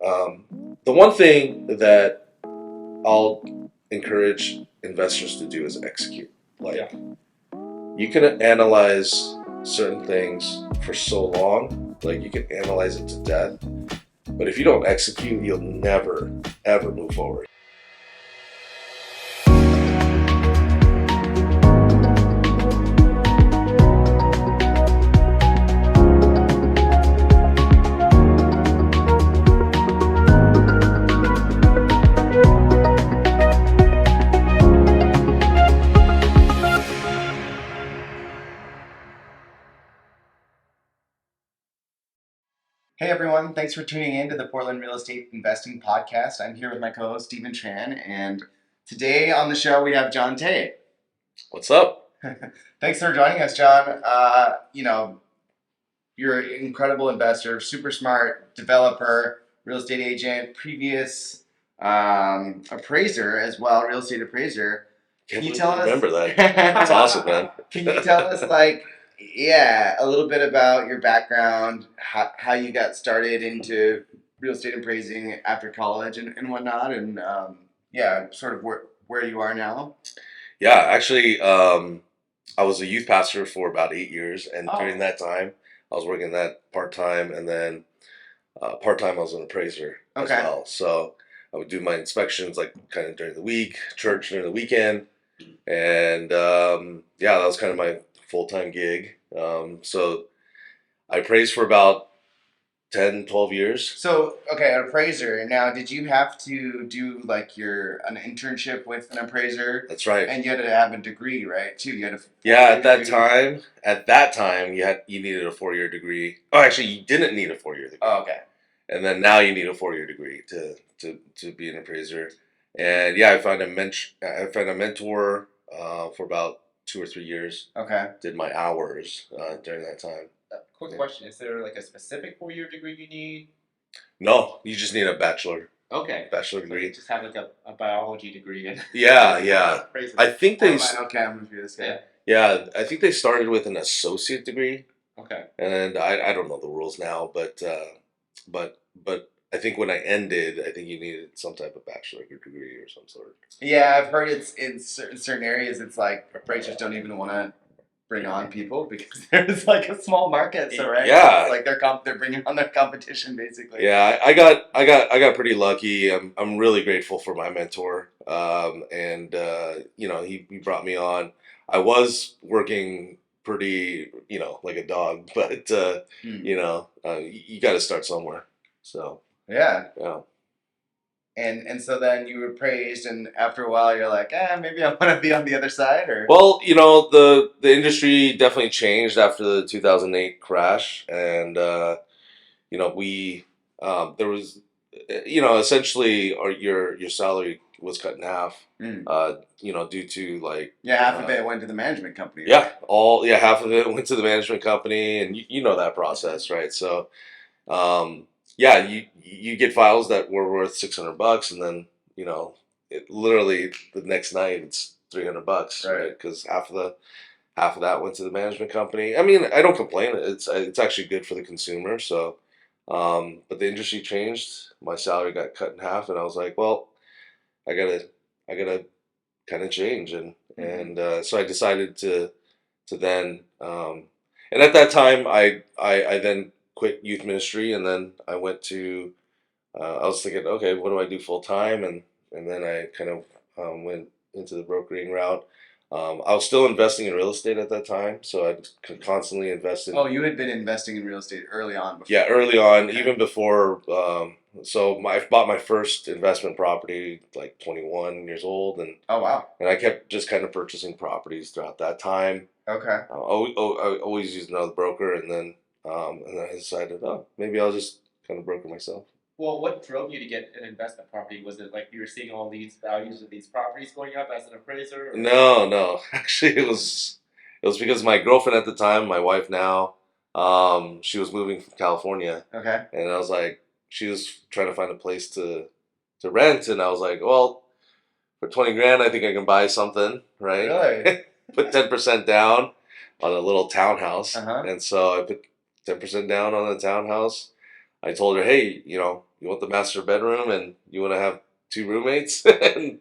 The one thing that I'll encourage investors to do is execute. Like, you can analyze certain things for so long, like you can analyze it to death, but if you don't execute, you'll never ever move forward. Hey everyone, thanks for tuning in to the Portland Real Estate Investing Podcast. I'm here with my co-host Stephen Tran, and today on the show we have John Tae. What's up? Thanks for joining us, John. You're an incredible investor, super smart developer, real estate agent, previous appraiser as well, real estate appraiser. Can you tell us? Remember that? That's awesome, man. Can you tell us, a little bit about your background, how you got started into real estate appraising after college and whatnot, and sort of where you are now? Yeah, actually, I was a youth pastor for about 8 years, and during that time, I was working that part time, and then part time I was an appraiser as well. So I would do my inspections like kind of during the week, church during the weekend, and that was kind of my full time gig. So I appraised for about 10, 12 years. So, an appraiser. Now, did you have to do an internship with an appraiser? That's right. And you had to have a degree, right? Too. You had at that time, you needed a 4-year degree. Oh, actually, you didn't need a 4-year degree. Oh, okay. And then now you need a 4-year degree to be an appraiser. And I found a mentor for about 2 or 3 years. Okay. Did my hours during that time. Quick question: is there like a specific 4-year degree you need? No, you just need a bachelor. Okay. Bachelor degree. So you just have like a biology degree. Yeah. I think they. Okay, I'm gonna do this guy. Yeah, I think they started with an associate degree. Okay. And I don't know the rules now, but I think when I ended, I think you needed some type of bachelor degree or some sort. Yeah, I've heard it's in certain areas. It's like appraisers don't even want to bring on people because there's like a small market. So right, yeah, it's like they're bringing on their competition basically. Yeah, I got pretty lucky. I'm really grateful for my mentor. He brought me on. I was working pretty, like a dog, but you got to start somewhere. So yeah. Yeah. And so then you were praised, and after a while you're like, maybe I want to be on the other side, or well, the industry definitely changed after the 2008 crash, and we there was essentially your salary was cut in half, due to half of it went to the management company. Right? Half of it went to the management company, and you know that process, right? So you get files that were worth $600, and then literally the next night it's $300, right? Because half of that went to the management company. I mean, I don't complain. It's actually good for the consumer. So, but the industry changed. My salary got cut in half, and I was like, well, I gotta kind of change, and so I decided to then, and at that time I then quit youth ministry, and then I went to, I was thinking, okay, what do I do full time? And then I kind of went into the brokering route. I was still investing in real estate at that time, so I constantly invested. Oh, you had been investing in real estate early on. Yeah, early on, even before. I bought my first investment property like 21 years old, and oh wow, and I kept just kind of purchasing properties throughout that time. Okay. I always used another broker, and then I decided, maybe I'll just kind of broker myself. Well, what drove you to get an investment property? Was it like you were seeing all these values of these properties going up as an appraiser? Or? No. Actually, it was because my girlfriend at the time, my wife now, she was moving from California. Okay. And I was like, she was trying to find a place to rent, and I was like, well, for 20 grand, I think I can buy something, right? Really? Put 10% down on a little townhouse, Uh-huh. and so I put 10% down on the townhouse. I told her, hey, you want the master bedroom and you want to have two roommates, and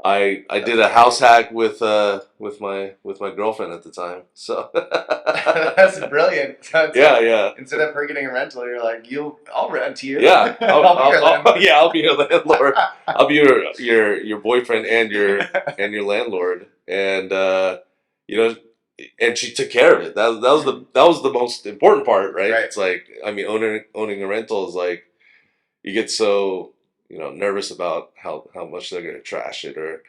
I did a house hack with my girlfriend at the time. So That's brilliant. So it's yeah, like, yeah. instead of her getting a rental, you're like, I'll rent to you. Yeah, I'll be your landlord. yeah, I'll be your landlord. I'll be your boyfriend and your landlord, and you know, and she took care of it. That was the most important part, right? Right. It's like, I mean, owning a rental is like, you get so nervous about how much they're gonna trash it, or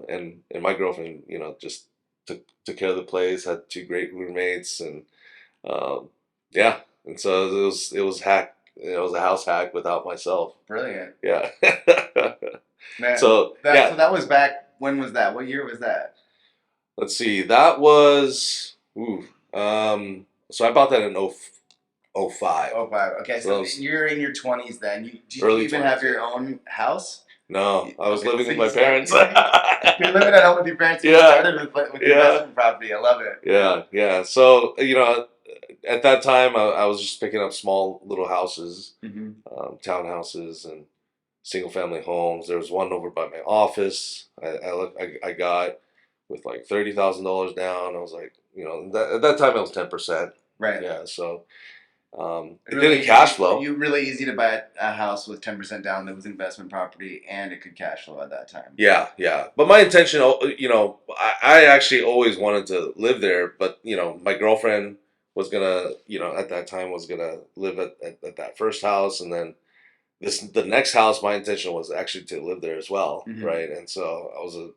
and my girlfriend just took care of the place, had two great roommates, and um, yeah, and so it was hack. It was a house hack without myself. Brilliant. Yeah. Man, So so yeah, that was back. When was that? What year was that? let's see. That was So I bought that in 05. Oh, five. Okay, So that so was you're in your 20s then. Did you early even 20s. have your Yeah. own house? No, I was Okay, living so with you my parents. you're living at home with your parents. You Yeah, started with yeah, investment property. I love it. yeah, yeah. So at that time, I was just picking up small little houses, Mm-hmm. townhouses, and single family homes. There was one over by my office. I got with like $30,000 down. I was like, at that time it was 10%. Right. Yeah, so it Really didn't cash easy. flow. You really easy to buy a house with 10% down that was investment property and it could cash flow at that time. Yeah, yeah. But my intention, I actually always wanted to live there, but my girlfriend was gonna, at that time was gonna live at that first house, and then the next house. My intention was actually to live there as well, Mm-hmm. right? And so I was a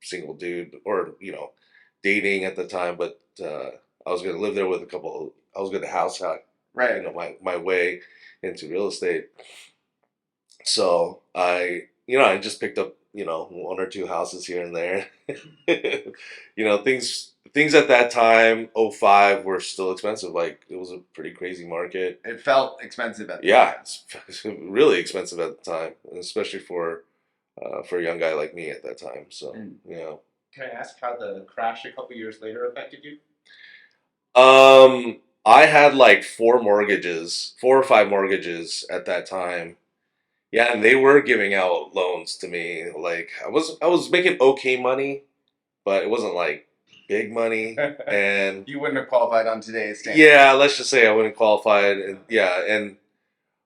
single dude, or dating at the time, but I was gonna live there with a couple. I was gonna house hack, Right. my way into real estate. So I just picked up, one or two houses here and there. Things at that time, '05, were still expensive. Like, it was a pretty crazy market. It felt expensive at the Yeah, time. it's really expensive at the time, and especially for a young guy like me at that time. So, Mm. Can I ask how the crash a couple years later affected you? I had like four or five mortgages at that time. Yeah, and they were giving out loans to me. Like, I was making okay money, but it wasn't like big money. And You wouldn't have qualified on today's standards. yeah, let's just say I wouldn't qualify. And yeah,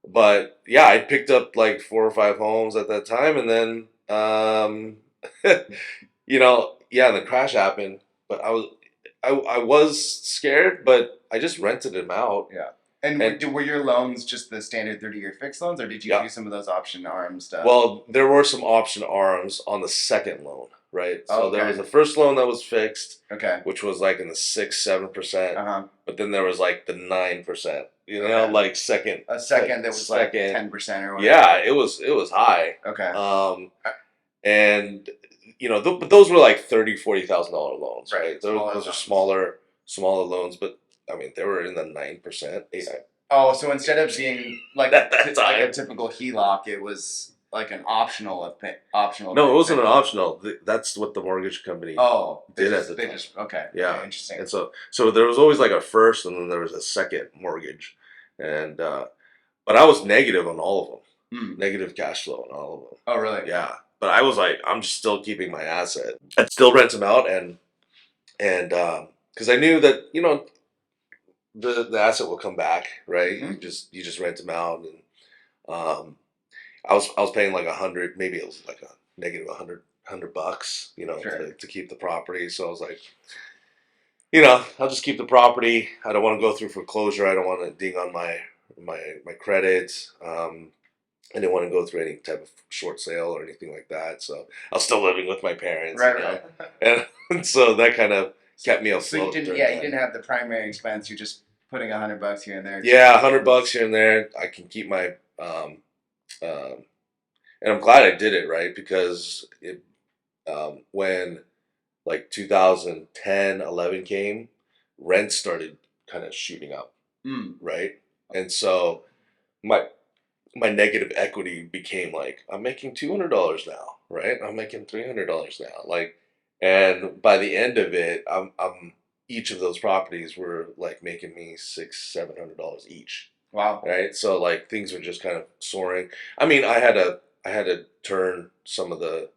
but yeah, I picked up like four or five homes at that time, and then yeah, the crash happened. But I was scared, but I just rented them out. Yeah. And were your loans just the standard 30-year fixed loans, or did you Yeah. do some of those option arm stuff? Well, there were some option arms on the second loan, right? So there Okay. was the first loan that was fixed, Okay. which was like in the 6-7%, Uh-huh. but then there was like the 9%. Okay. Like second. A second that was like second. 10% or whatever. Yeah, it was high. Okay. And but those were like $30,000-$40,000 loans, Right. right? Smaller Those are loans. smaller loans, but I mean they were in the 9%. Oh, so instead of being like At that like time. a typical HELOC, it was like an optional. No, it wasn't an thing. optional. That's what the mortgage company Oh, did at the time. Okay. Yeah. Okay, interesting. And so there was always like a first, and then there was a second mortgage, and but I was negative on all of them, negative cash flow on all of them. Oh, really? Yeah, but I was like, I'm just still keeping my asset. I'd still rent them out, and because I knew that the asset will come back, right? Mhm. You just rent them out, and I was paying like 100, maybe it was like a negative $100, Sure. to keep the property. So I was like, I'll just keep the property. I don't want to go through foreclosure. I don't want to ding on my credit. I didn't want to go through any type of short sale or anything like that. So I was still living with my parents, Right. and so that kind of kept me So afloat. you during that. didn't have the primary expense. You're just putting $100 here and there. Yeah, $100 here and there. I can keep my and I'm glad I did it, right? Because when like 2010, 11 came, rent started kind of shooting up, right? And so my negative equity became like, I'm making $200 now, right? I'm making $300 now, like, and by the end of it, I'm each of those properties were like making me $600-$700 each, Wow. right? So like things were just kind of soaring. I mean, I had to turn some of the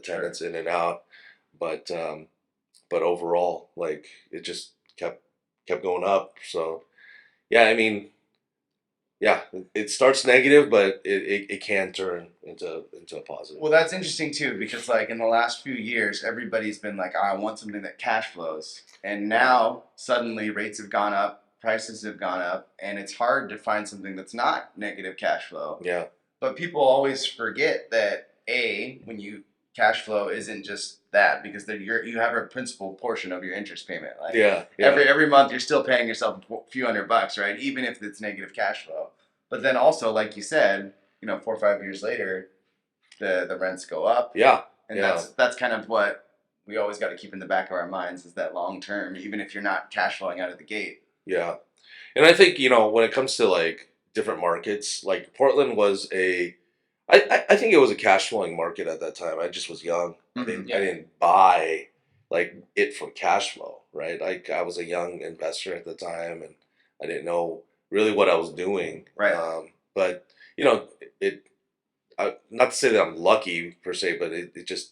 tenants in and out, but overall, like it just kept going up. So yeah, I mean, yeah, it starts negative, but it can turn into a positive. Well, that's interesting too, because like in the last few years, everybody's been like, I want something that cash flows. And now suddenly rates have gone up, prices have gone up, and it's hard to find something that's not negative cash flow. Yeah, But people always forget that when you cash flow isn't just that, because then you have a principal portion of your interest payment. Like yeah. every month you're still paying yourself a few $100, right? Even if it's negative cash flow. But then also, like you said, 4 or 5 years later, the rents go up. Yeah. And that's kind of what we always got to keep in the back of our minds, is that long term, even if you're not cash flowing out of the gate. Yeah. And I think, when it comes to like different markets, like Portland was I think it was a cash flowing market at that time. I just was young. I didn't buy like it for cash flow, right? Like I was a young investor at the time, and I didn't know really what I was doing. Right. But it not to say that I'm lucky per se, but it just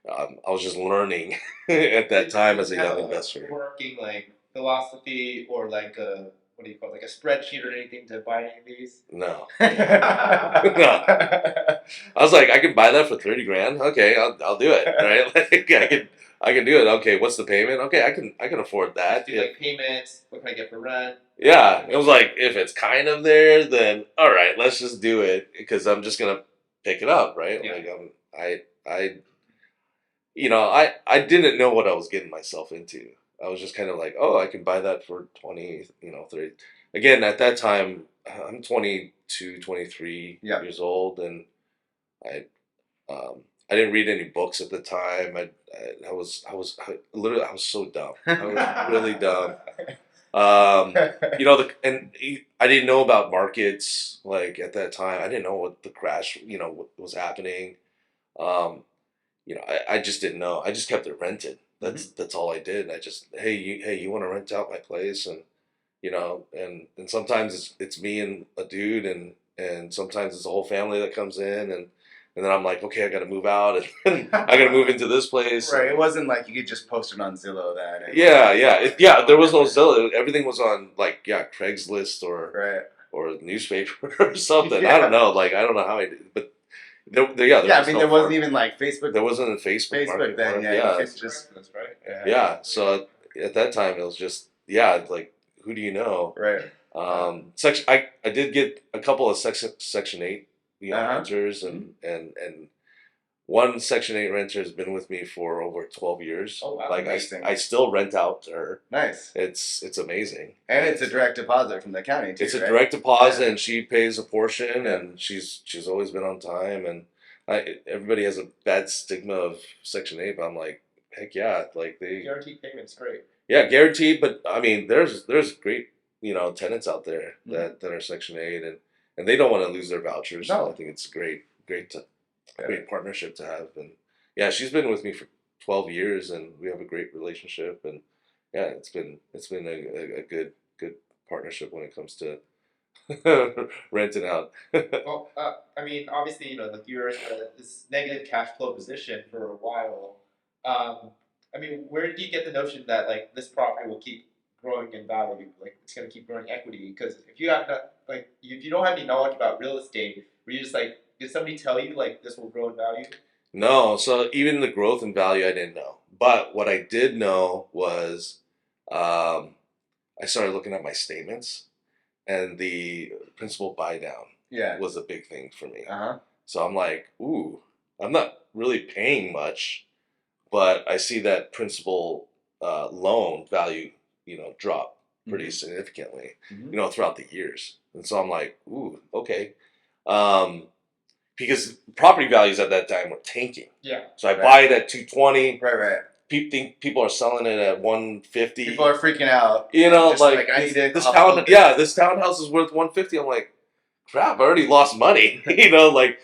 I was just learning at that time as a young investor. Working like philosophy or like a what do you call it, like a spreadsheet or anything to buy any of these? No. No. I was like, I can buy that for 30 grand. Okay, I'll do it. Right? Like I can do it. Okay, what's the payment? Okay, I can afford that. Do like payments. What can I get for rent? Yeah, it was like if it's kind of there, then all right, let's just do it because I'm just gonna pick it up, right? Yeah. Like I didn't know what I was getting myself into. I was just kind of like, oh, I can buy that for 20, 30. Again, at that time, I'm 22, 23 years old, and I I didn't read any books at the time. I was so dumb. I was really dumb. I didn't know about markets like at that time. I didn't know what the crash, what was happening. Um, I just didn't know. I just kept it rented. That's all I did. I just, hey, you want to rent out my place? And and sometimes it's me and a dude, and sometimes it's the whole family that comes in, and then I'm like, okay, I got to move out, and I got to move into this place. Right. It wasn't like you could just post it on Zillow then. Yeah. There was no Zillow. Everything was on Craigslist or a newspaper or something. Yeah. I don't know. Like I don't know how I did, but there wasn't even like Facebook. There wasn't a Facebook then. Yeah. It's just that's right. Yeah. So at that time it was just like who do you know? Right. I did get a couple of Section 8 renters, and one Section 8 renter has been with me for over 12 years. Oh wow! Like I still rent out to her. Nice. It's amazing. And it's a direct deposit from the county too. It's a direct deposit, and she pays a portion, and she's always been on time. And everybody has a bad stigma of Section 8, but I'm like, heck yeah, like they guaranteed payments, great. Yeah, guaranteed. But I mean, there's great tenants out there that are Section 8, and they don't want to lose their vouchers. No. So I think it's great partnership to have. And yeah, she's been with me for 12 years, and we have a great relationship. And yeah, it's been a good partnership when it comes to renting out. Well, I mean, obviously, like you're in this negative cash flow position for a while. I mean, where do you get the notion that like this property will keep growing in value? Like it's going to keep growing equity? Because if you have if you don't have any knowledge about real estate, were you just like, did somebody tell you like this will grow in value? No, so even the growth in value, I didn't know. But what I did know was, I started looking at my statements, and the principal buy down was a big thing for me. So I'm like, ooh, I'm not really paying much, but I see that principal loan value, drop pretty significantly, throughout the years. And so I'm like, ooh, okay. Because property values at that time were tanking. Yeah. So I buy it at 220. Right. People are selling it at 150. People are freaking out. Like I need this townhouse is worth 150. I'm like, crap, I already lost money.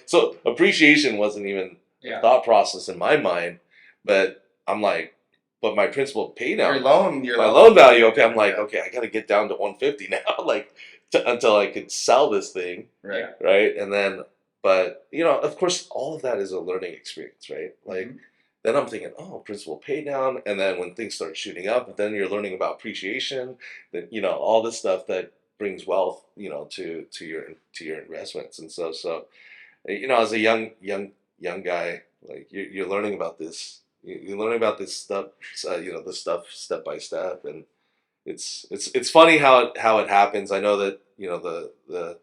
So appreciation wasn't even a thought process in my mind. But I'm like, but my principal paid out. Your loan loan value. Okay, I'm like, okay, I got to get down to 150 now. Like until I could sell this thing, Right. right? And then, but of course, all of that is a learning experience, right? Like, then I'm thinking, oh, principal pay down, and then when things start shooting up, then you're learning about appreciation, that all this stuff that brings wealth, to your investments, and so as a young guy, like you're learning about this, you're learning about this stuff, this stuff step by step, and it's funny how it happens. I know that the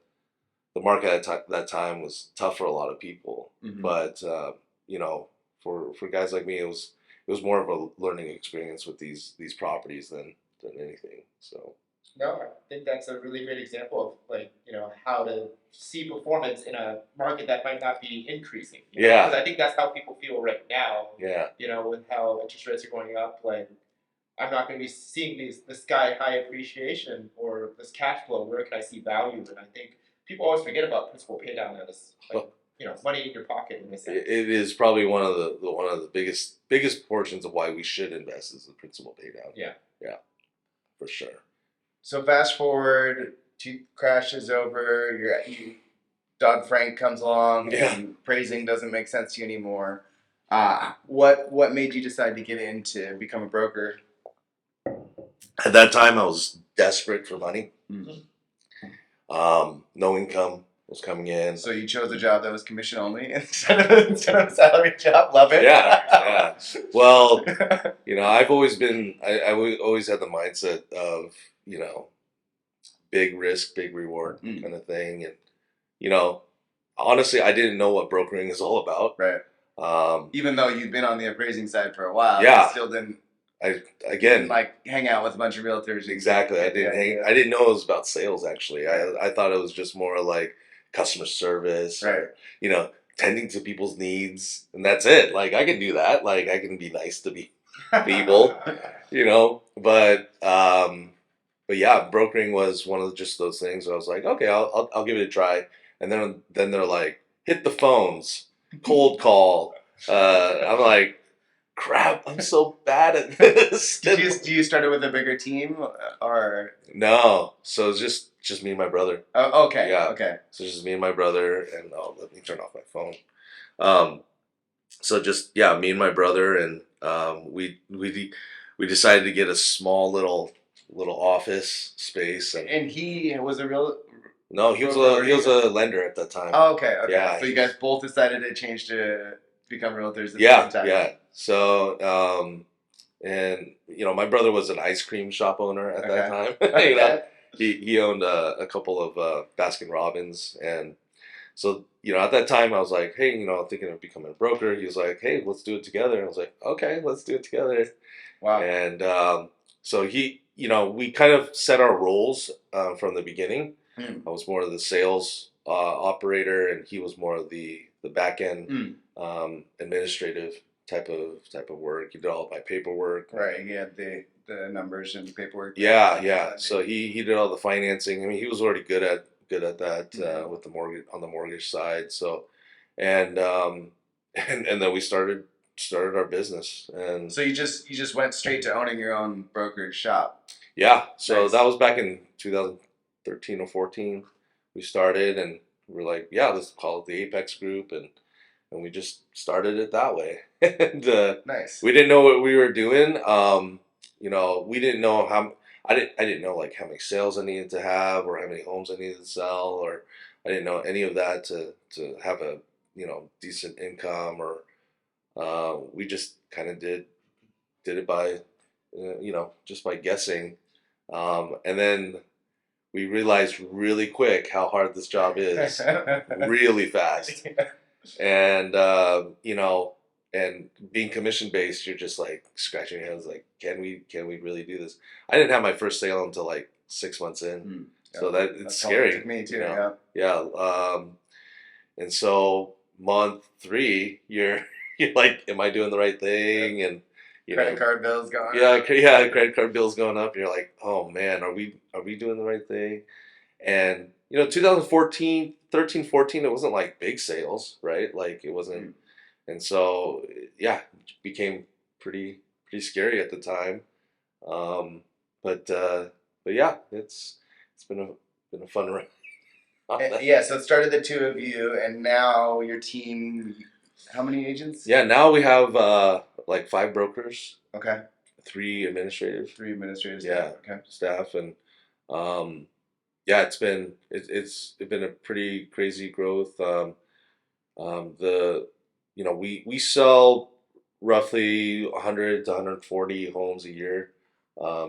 market at that time was tough for a lot of people, but for guys like me, it was more of a learning experience with these properties than anything. So No, I think that's a really great example of like, how to see performance in a market that might not be increasing. Yeah. Because I think that's how people feel right now. Yeah. With how interest rates are going up, like I'm not going to be seeing this sky high appreciation or this cash flow. Where can I see value? And I think people always forget about principal pay down as like, money in your pocket in a sense. it is probably one of the biggest portions of why we should invest is the principal pay down. Yeah. Yeah, for sure. So fast forward, crash is over. Dodd-Frank comes along, and appraising doesn't make sense to you anymore. What made you decide to get into become a broker? At that time, I was desperate for money. Mm-hmm. No income was coming in. So you chose a job that was commission only instead of a salary job. Love it. Yeah. Well, I've always been. I always had the mindset of big risk, big reward kind of thing, and honestly, I didn't know what brokering is all about. Right. Even though you've been on the appraising side for a while, yeah, you still didn't. Again, like hang out with a bunch of realtors. Exactly. I didn't know it was about sales. Actually, I thought it was just more like customer service, right? Or, tending to people's needs, and that's it. Like I can do that. Like I can be nice to people, But yeah, brokering was one of just those things where I was like, okay, I'll give it a try. And then they're like, hit the phones, cold call. I'm like, crap, I'm so bad at this. Do you start it with a bigger team or no? So it's just me and my brother. Oh, okay. Yeah. Okay. So just me and my brother, and let me turn off my phone. So just me and my brother, and we decided to get a small little office space, and he was a real. No, he was a lender at that time. Oh, okay. Yeah. So you guys both decided to change to become realtors at the Yeah, same time. yeah. So, and my brother was an ice cream shop owner at that time. Okay. He owned a couple of Baskin Robbins, and so at that time I was like, hey, I'm thinking of becoming a broker. He was like, hey, let's do it together. I was like, okay, let's do it together. Wow. And so we kind of set our roles from the beginning. I was more of the sales operator, and he was more of the back end administrative type of work. He did all of my paperwork. Right. He had the numbers and the paperwork. Yeah. So he did all the financing. I mean, he was already good at that with the mortgage on the mortgage side. So, and then we started our business. And so you just went straight to owning your own brokerage shop. Yeah. So Nice. that was back in 2013 or 14. We started, and we're like, yeah, let's call it the Apex Group, and we just started it that way. And Nice. we didn't know what we were doing. We didn't know how. I didn't know like how many sales I needed to have, or how many homes I needed to sell, or I didn't know any of that to have a decent income, or we just kind of did it by just by guessing, and then we realized really quick how hard this job is, really fast. And and being commission based, you're just like scratching your head, like, can we really do this? I didn't have my first sale until like 6 months in, so it's scary. Took me too. Yeah. And so month 3, you're like, am I doing the right thing? And credit card bills going up. Credit card bills going up. You're like, oh man, are we doing the right thing? And 2014, 13, 14, it wasn't like big sales, right? Like it wasn't, and so it became pretty scary at the time. But yeah, it's been been a fun ride. on that. Yeah, so it started the two of you, and now your team. How many agents? Yeah, now we have like 5 brokers, Okay. 3 administrators. 3 administrators. Yeah, Okay. staff, and yeah, it's been a pretty crazy growth. The we sell roughly 100 to 140 homes a year,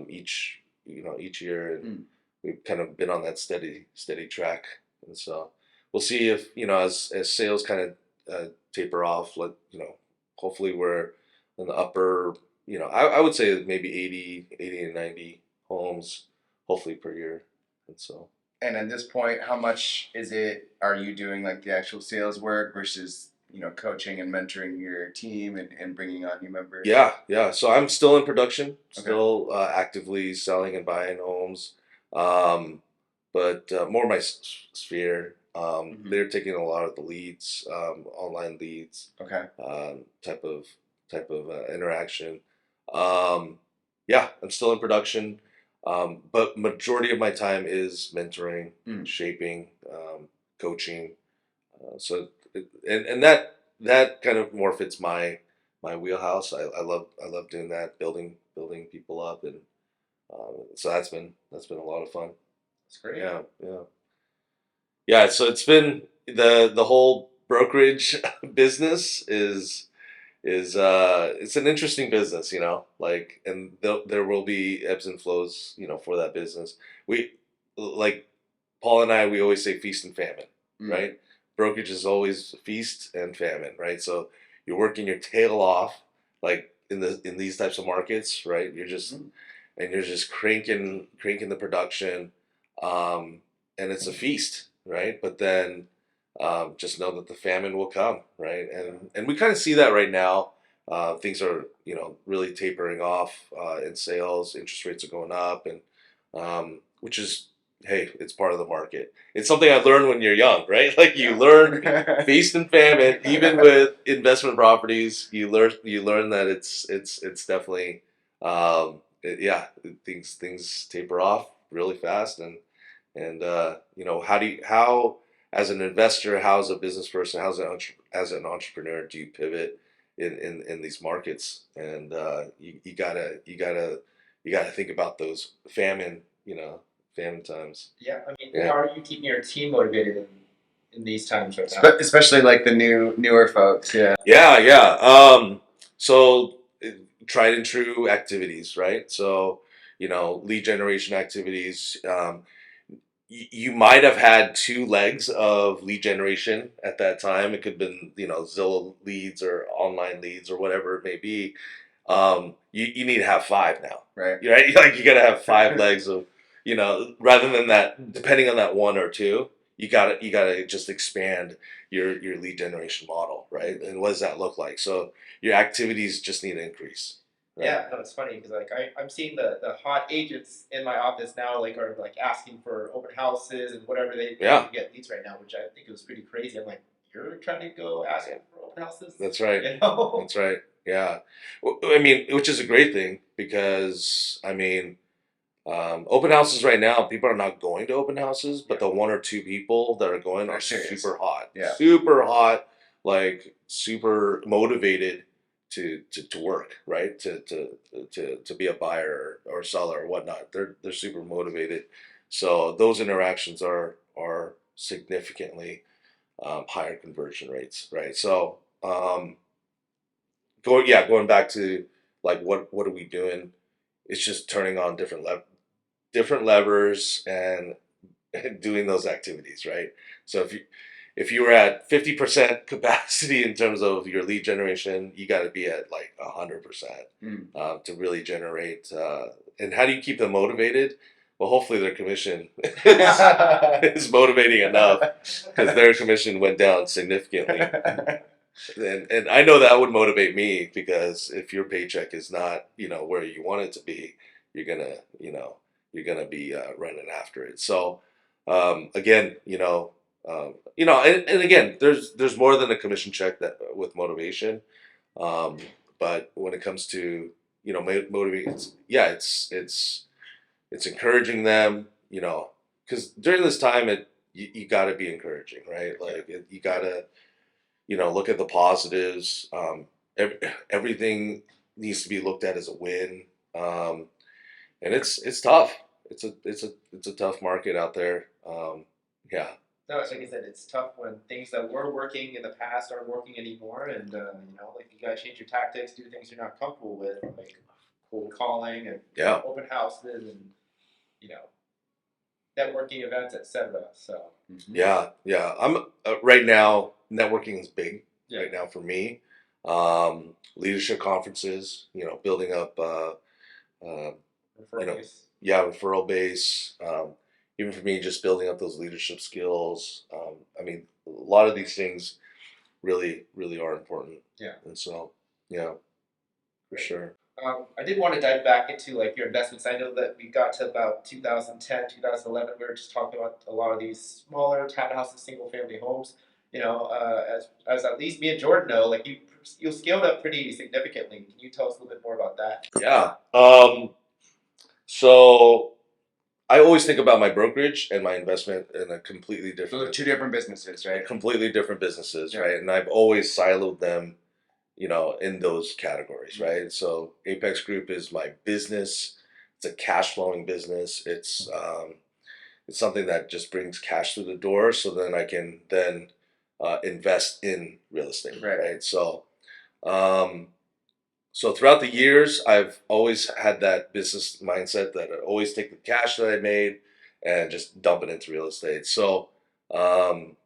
each year, and Mm. we've kind of been on that steady track, and so we'll see if as sales kind of taper off. Hopefully we're in the upper. I would say maybe 80 to 90 homes, hopefully per year, and so. And at this point, how much are you doing like the actual sales work versus, coaching and mentoring your team and bringing on new members? Yeah. So I'm still in production, Okay. still actively selling and buying homes, but more my sphere. They're taking a lot of the leads, online leads, Okay. type of interaction. Um, yeah, I'm still in production, but majority of my time is mentoring, shaping, coaching. And that kind of more fits my wheelhouse. I love doing that, building people up, and so that's been a lot of fun. That's great. Yeah. So it's been the whole brokerage business is it's an interesting business, and there will be ebbs and flows, for that business. We like Paul and I, we always say feast and famine, right? Brokerage is always feast and famine, right? So you're working your tail off, like in these types of markets, right? You're just cranking the production, and it's a feast, right? But then just know that the famine will come, right? And we kind of see that right now. Things are really tapering off in sales. Interest rates are going up, and which is, hey, it's part of the market. It's something I learned when you're young, right? Like you learn feast and famine, even with investment properties. You learn that it's definitely yeah, things taper off really fast, and how as an investor, how as a business person, as an entrepreneur, do you pivot in these markets? And you gotta think about those famine times. Yeah, I mean, Yeah. how are you keeping your team motivated in these times right now? Especially like the newer folks. Yeah. Yeah. So tried and true activities, right? So lead generation activities. You might have had 2 legs of lead generation at that time. It could have been, Zillow leads or online leads or whatever it may be. You need to have 5 now, Right. right? Like you got to have 5 legs of, rather than that, depending on that 1 or 2, you gotta just expand your lead generation model, right? And what does that look like? So your activities just need to increase. Right? Yeah, no, it's funny because like I'm seeing the hot agents in my office now like are like asking for open houses and whatever they Yeah. to get leads right now, which I think was pretty crazy. I'm like, you're trying to go asking for open houses? That's right. That's right. Yeah. I mean, which is a great thing because open houses right now, people are not going to open houses, but the 1 or 2 people that are going are serious. super hot. Yeah. Super hot, like super motivated to work, right? To be a buyer or seller or whatnot. They're super motivated. So those interactions are significantly higher conversion rates, right? So going back to like what are we doing? It's just turning on different levers and doing those activities, right? So if you were at 50% capacity in terms of your lead generation, you got to be at like 100% to really generate. And how do you keep them motivated? Well, hopefully their commission is motivating enough because their commission went down significantly. And I know that would motivate me because if your paycheck is not where you want it to be, you're gonna be running after it. So again, and again, there's more than a commission check that with motivation. But when it comes to motivating, it's encouraging them, because during this time, you got to be encouraging, right? Like you got to look at the positives. Everything needs to be looked at as a win, and it's tough. It's a tough market out there. Yeah. No, it's like I said, it's tough when things that were working in the past aren't working anymore, and like you gotta change your tactics, do things you're not comfortable with, like cold calling and Yeah. open houses and you know networking events, etc. So Yeah. I'm right now. Networking is big yeah, right now for me. Leadership conferences. Building up. Uh, referral base. yeah, referral base. Even for me, just building up those leadership skills. I mean, a lot of these things really, really are important. Yeah. And so, yeah, for sure. I did want to dive back into like your investments. I know that we got to about 2010, 2011. We were just talking about a lot of these smaller townhouses, single family homes. As at least me and Jordan know, like you scaled up pretty significantly. Can you tell us a little bit more about that? Yeah. So I always think about my brokerage and my investment in a completely Those are different, two different businesses, right? completely different businesses, Yeah. right? And I've always siloed them, in those categories, right? So Apex Group is my business. It's a cash flowing business. It's something that just brings cash through the door, so then I can then invest in real estate, Right. right? Um, so throughout the years, I've always had that business mindset that I always take the cash that I made and just dump it into real estate. Um,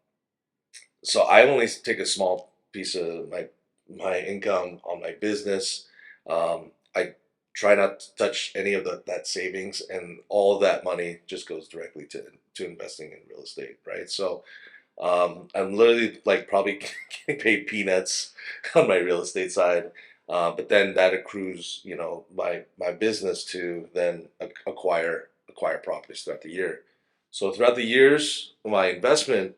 so I only take a small piece of my income on my business. I try not to touch any of that savings, and all of that money just goes directly to investing in real estate, right? So I'm literally like probably getting paid peanuts on my real estate side, but then that accrues, my business to then acquire properties throughout the year. So throughout the years, my investment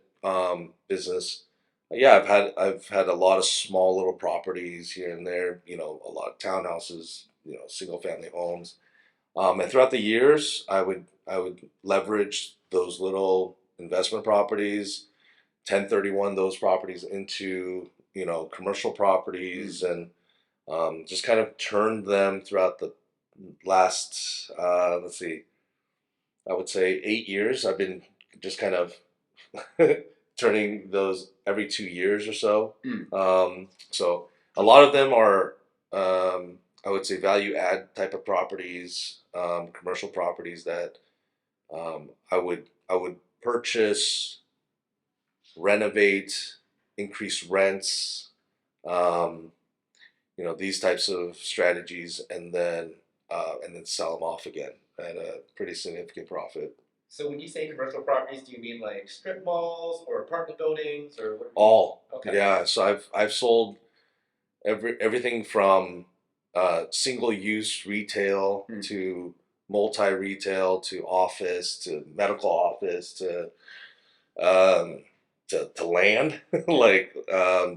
business, yeah, I've had a lot of small little properties here and there, a lot of townhouses, single family homes, and throughout the years, I would leverage those little investment properties, 1031 those properties into commercial properties, and just kind of turned them throughout the last, let's see, I would say 8 years. I've been just kind of turning those every 2 years or so. So a lot of them are, I would say, value add type of properties, commercial properties that I would purchase, renovate, increase rents, um, these types of strategies, and then sell them off again at a pretty significant profit. So when you say commercial properties, do you mean like strip malls or apartment buildings or what? All. Okay. Yeah. So I've sold everything from single use retail to multi retail to office to medical office um, to land, like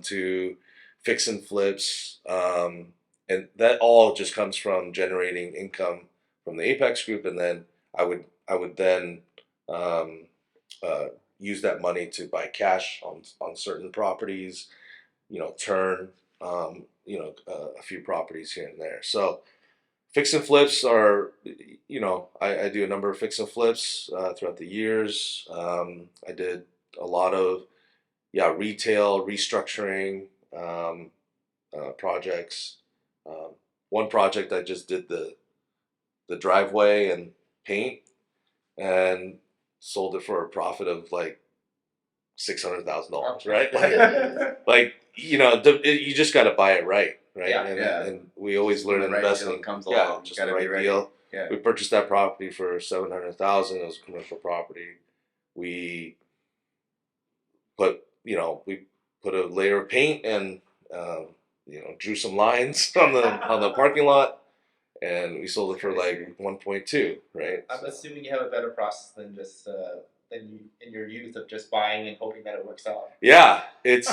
to fix and flips, and that all just comes from generating income from the Apex Group, and then I would then um, uh, use that money to buy cash on certain properties, turn a few properties here and there. So fix and flips are, I do a number of fix and flips throughout the years. I did a lot of, retail restructuring projects. Um, One project I just did the driveway and paint, and sold it for a profit of like $600,000, right? Like you just got to buy it right, right? Yeah. And we always learn in When the right investing. deal comes Yeah, along, you just the gotta be right ready. deal. Yeah. We purchased that property for $700,000. It was a commercial property. We we put a layer of paint and drew some lines on the parking lot, and we sold it for like 1.2, right? I'm assuming you have a better process than just than you in your youth of just buying and hoping that it works out. Yeah, it's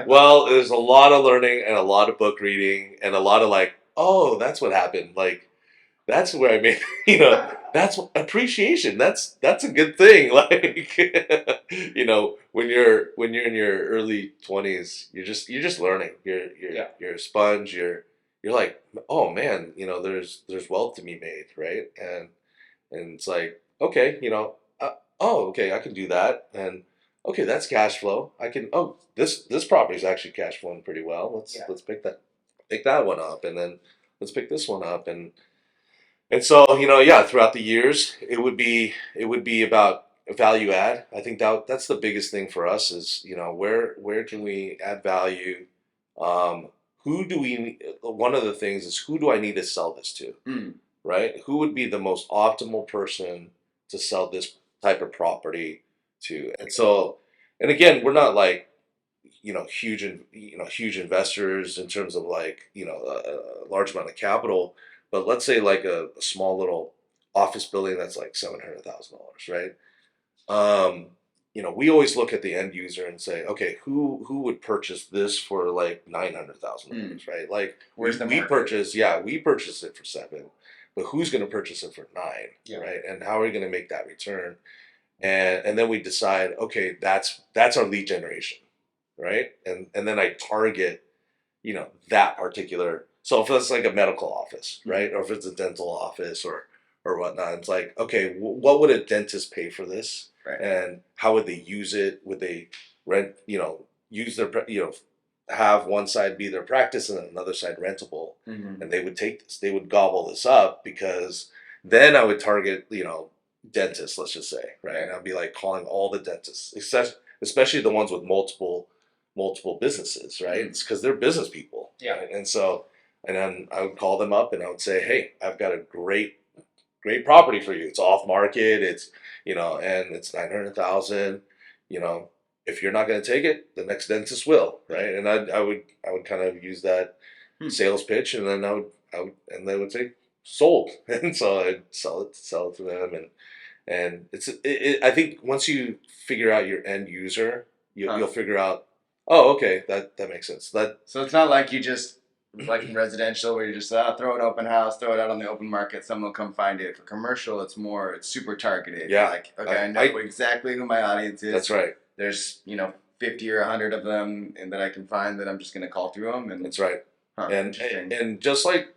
well, there's a lot of learning and a lot of book reading and a lot of like, oh, that's what happened. Like that's where I made, that's appreciation. That's a good thing. Like, when you're in your early 20s, you're just learning. You're a sponge. You're like, oh man, there's wealth to be made, right? And it's like, okay, oh, okay, I can do that, and okay, that's cash flow. I can, oh, this property is actually cash flowing pretty well. Let's pick that one up, and then let's pick this one up, and so, yeah, throughout the years, it would be about value add. I think that's the biggest thing for us is, where can we add value? Um, who do we? One of the things is, who do I need to sell this to? Mm. Right? Who would be the most optimal person to sell this type of property to? And so, and again, we're not like, huge investors in terms of like, a large amount of capital, but let's say like a small little office building that's like $700,000, right? We always look at the end user and say, okay, who would purchase this for like $900,000, right? Like, Where's the we market? we purchase it for 7, but who's going to purchase it for 9, right? And how are we going to make that return? And then we decide, okay, that's our lead generation, right? And then I target, that particular. So if it's like a medical office, right, or if it's a dental office or whatnot, it's like, okay, what would a dentist pay for this? Right. And how would they use it? Would they rent, use their, have one side be their practice and then another side rentable? Mm-hmm. And they would take this, they would gobble this up, because then I would target, dentists, let's just say, right? And I'd be like calling all the dentists, especially the ones with multiple businesses, right? It's because they're business people. Yeah. Right? And so, and then I would call them up and I would say, hey, I've got a great property for you. It's off market. It's, and it's 900,000. If you're not going to take it, the next dentist will, right? And I would kind of use that sales pitch, and then and they would say sold, and so I'd sell it to them, and I think once you figure out your end user, you'll figure out, oh, okay, that makes sense. So it's not like you just, like in residential, where you just throw an open house, throw it out on the open market, someone will come find it. For commercial, it's super targeted. Yeah. Like, okay, I know exactly who my audience is. That's right. There's 50 or 100 of them, and that I can find that I'm just going to call through them. And That's right. interesting. And just like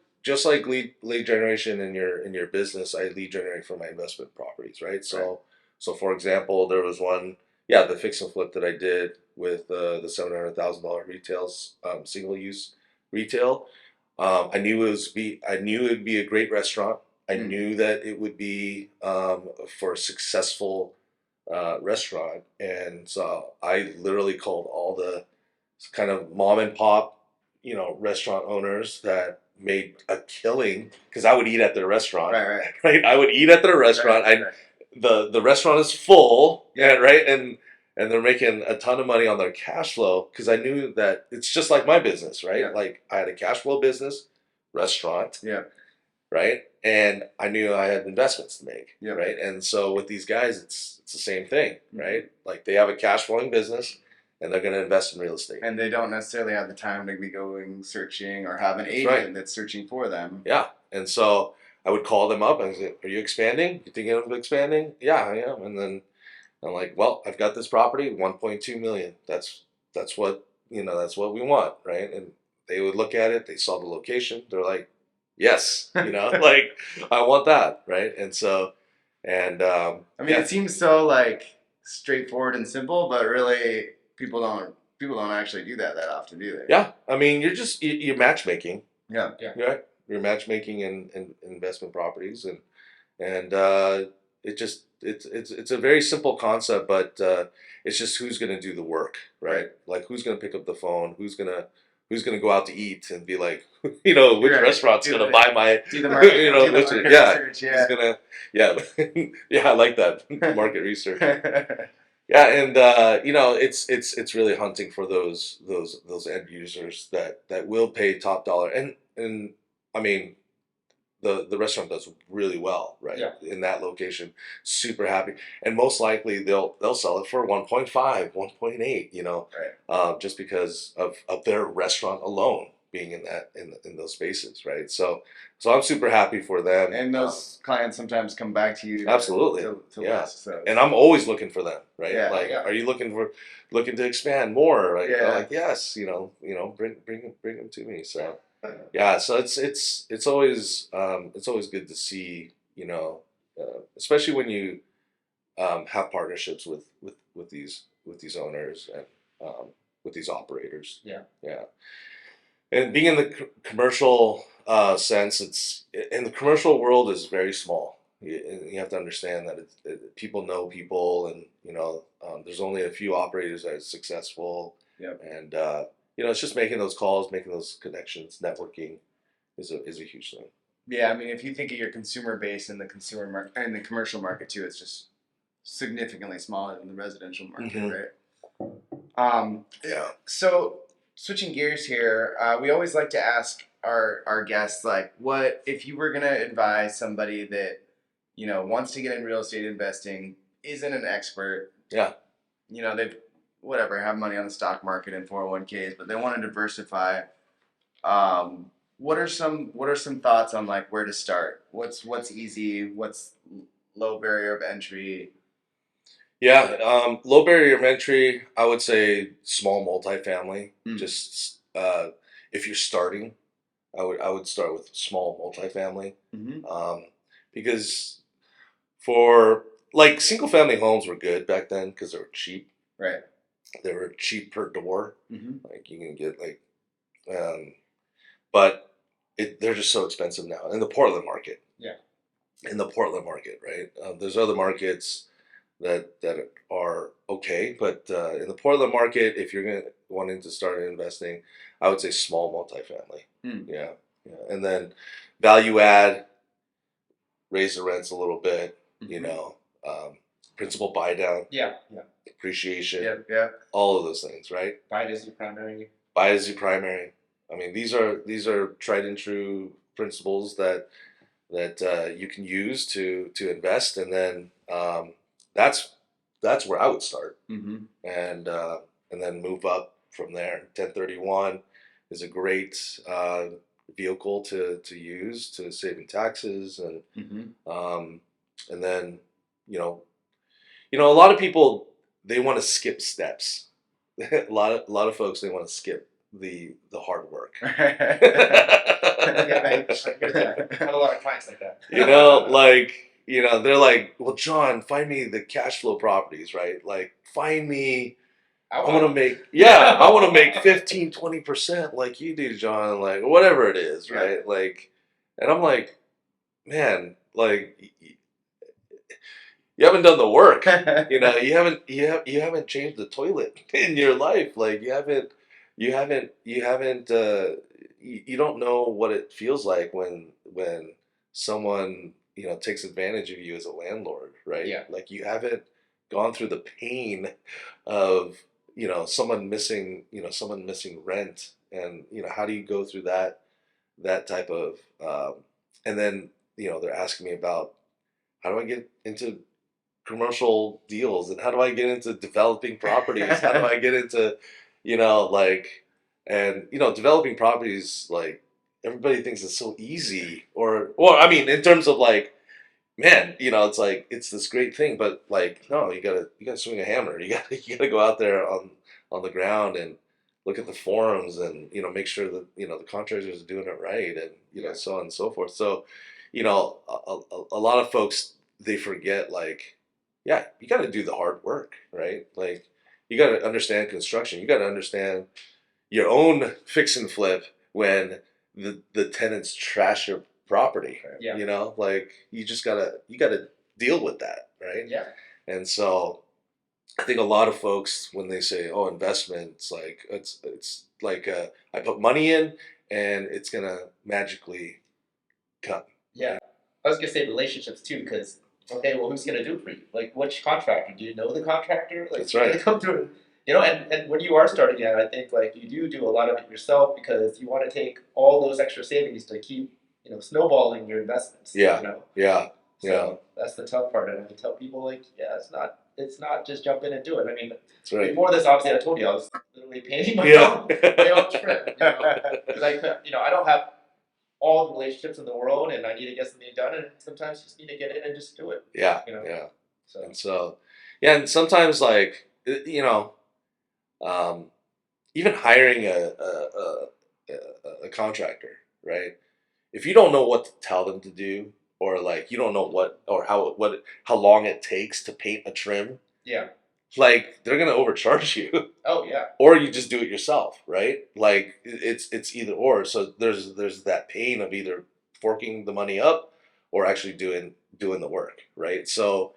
lead generation in your business, I lead generate for my investment properties, right? So for example, there was one, the fix and flip that I did with the $700,000 retails, single use retail. I knew it'd be a great restaurant. I knew that it would be for a successful restaurant, and so I literally called all the kind of mom and pop, restaurant owners that made a killing, because I would eat at their restaurant. Right. I would eat at their restaurant. Right. The restaurant is full. Yeah. Right. And they're making a ton of money on their cash flow, because I knew that it's just like my business, right? Yeah. Like, I had a cash flow business, restaurant. Yeah. Right. And I knew I had investments to make. Yeah. Right. And so with these guys, it's the same thing, right? Like, they have a cash flowing business, and they're going to invest in real estate. And they don't necessarily have the time to be going searching or have an agent that's searching for them. Yeah. And so I would call them up and say, are you expanding? You thinking of expanding? Yeah, I am. And then I'm like, well, I've got this property, 1.2 million. That's what, that's what we want, right? And they would look at it, they saw the location, they're like, yes, like, I want that, right? And so, and it seems so like straightforward and simple, but really people don't actually do that often, do they? Yeah, you're matchmaking. Yeah. Right. You're matchmaking in investment properties, and it's a very simple concept, but it's just who's going to do the work, right? Like, who's going to pick up the phone, who's going to go out to eat and be like, which restaurant's going to buy my, do the market, research. Yeah. Who's going to, yeah, I like that market research. Yeah, and it's really hunting for those end users that will pay top dollar, and the restaurant does really well, right? Yeah. In that location, super happy, and most likely they'll sell it for 1.5, 1.8, Right. just because of their restaurant alone, being in those spaces, right? So I'm super happy for them. And those clients sometimes come back to you. Absolutely. To Yeah. list, so. And I'm always looking for them, right? Yeah, like, yeah. are you looking to expand more? Like, Yeah. they're like, yes, bring them to me. So yeah, so it's always good to see, especially when you have partnerships with these owners and with these operators. Yeah. Yeah. And being in the commercial sense, it's in the commercial world is very small. You have to understand that people know people, and there's only a few operators that are successful. Yep. And it's just making those calls, making those connections, networking is a huge thing. Yeah, I mean, if you think of your consumer base in the consumer market and the commercial market too, it's just significantly smaller than the residential market, right? Yeah. So switching gears here, we always like to ask our guests, like, what if you were gonna advise somebody that wants to get in real estate investing, isn't an expert. Yeah. They've have money on the stock market and 401ks, but they want to diversify. What are some thoughts on like where to start? What's easy? What's low barrier of entry? Yeah, low barrier of entry. I would say small multifamily. Just if you're starting, I would start with small multifamily. Because for like single family homes were good back then because they were cheap. Right. They were cheap per door. Like you can get like, but they're just so expensive now in the Portland market. Yeah. In the Portland market, right? There's other markets that are okay, but in the Portland market, if you're wanting to start investing, I would say small multifamily. Yeah, and then value add, raise the rents a little bit. Principal buy down. Yeah. Appreciation. Yeah. All of those things, right? Buy it as your primary. Buy as your primary. I mean, these are tried and true principles that you can use to invest, and then that's where I would start, and then move up from there. 1031 is a great vehicle to use to saving taxes, and then a lot of people, they want to skip steps. a lot of folks, they want to skip the hard work. Yeah, I had a lot of clients like that. They're like, well, John, find me the cash flow properties, right? Like, find me. I want to make 15, 20% like you do, John, like whatever it is, right? Yeah. Like, and I'm like, man, like, you haven't done the work. You haven't changed the toilet in your life. Like, you don't know what it feels like when someone takes advantage of you as a landlord, right? Yeah. Like, you haven't gone through the pain of someone missing rent, and how do you go through that type of and then they're asking me about how do I get into commercial deals, and how do I get into developing properties? How do I get into developing properties? Like, everybody thinks it's so easy, or I mean, in terms of like, man, it's like it's this great thing, but like, no, you gotta swing a hammer. You gotta go out there on the ground and look at the forums, and make sure that the contractors are doing it right, and so on and so forth. So a lot of folks, they forget, like, yeah, you got to do the hard work, right? Like, you got to understand construction. You got to understand your own fix and flip when the tenants trash your property. Yeah. Like, you gotta deal with that, right? Yeah. And so I think a lot of folks, when they say, "Oh, investment," it's like I put money in and it's gonna magically come. Yeah. I was gonna say relationships too, because okay, well, who's gonna do it for you? Like, which contractor? Do you know the contractor? Like, That's right. They come through, and when you are starting out, I think like you do a lot of it yourself because you want to take all those extra savings to keep snowballing your investments. Yeah. Yeah. So that's the tough part, and I tell people, like, yeah, it's not it's not just jump in and do it. I mean, That's right. before this, obviously, I told you I was literally painting my Yeah. own trim. Because I don't have all the relationships in the world, and I need to get something done, and sometimes you just need to get in and just do it. Yeah. You know? Yeah. So And so, yeah, and sometimes like you know, um, even hiring a contractor, right? If you don't know what to tell them to do, or like you don't know what or how long it takes to paint a trim, yeah. like they're gonna overcharge you. Oh yeah. Or you just do it yourself, right? Like it's either or. So there's that pain of either forking the money up or actually doing the work, right? So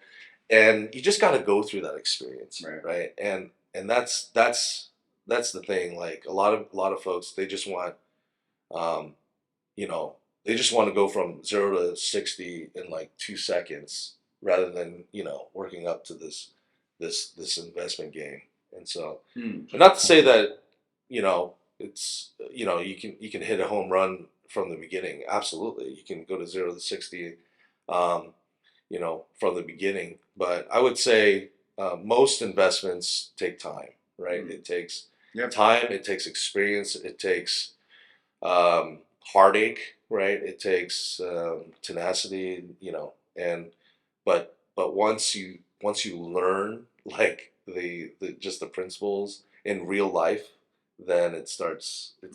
and you just got to go through that experience, right? And that's the thing. Like a lot of folks, they just want, um, you know, they just want to go from 0 to 60 in like 2 seconds, rather than working up to this investment game. And so, but not to say that it's you can hit a home run from the beginning. Absolutely, you can go to 0 to 60. Um, from the beginning. But I would say most investments take time, right? It takes time, it takes experience, it takes heartache, right? It takes tenacity, and but once you learn like the principles in real life, then it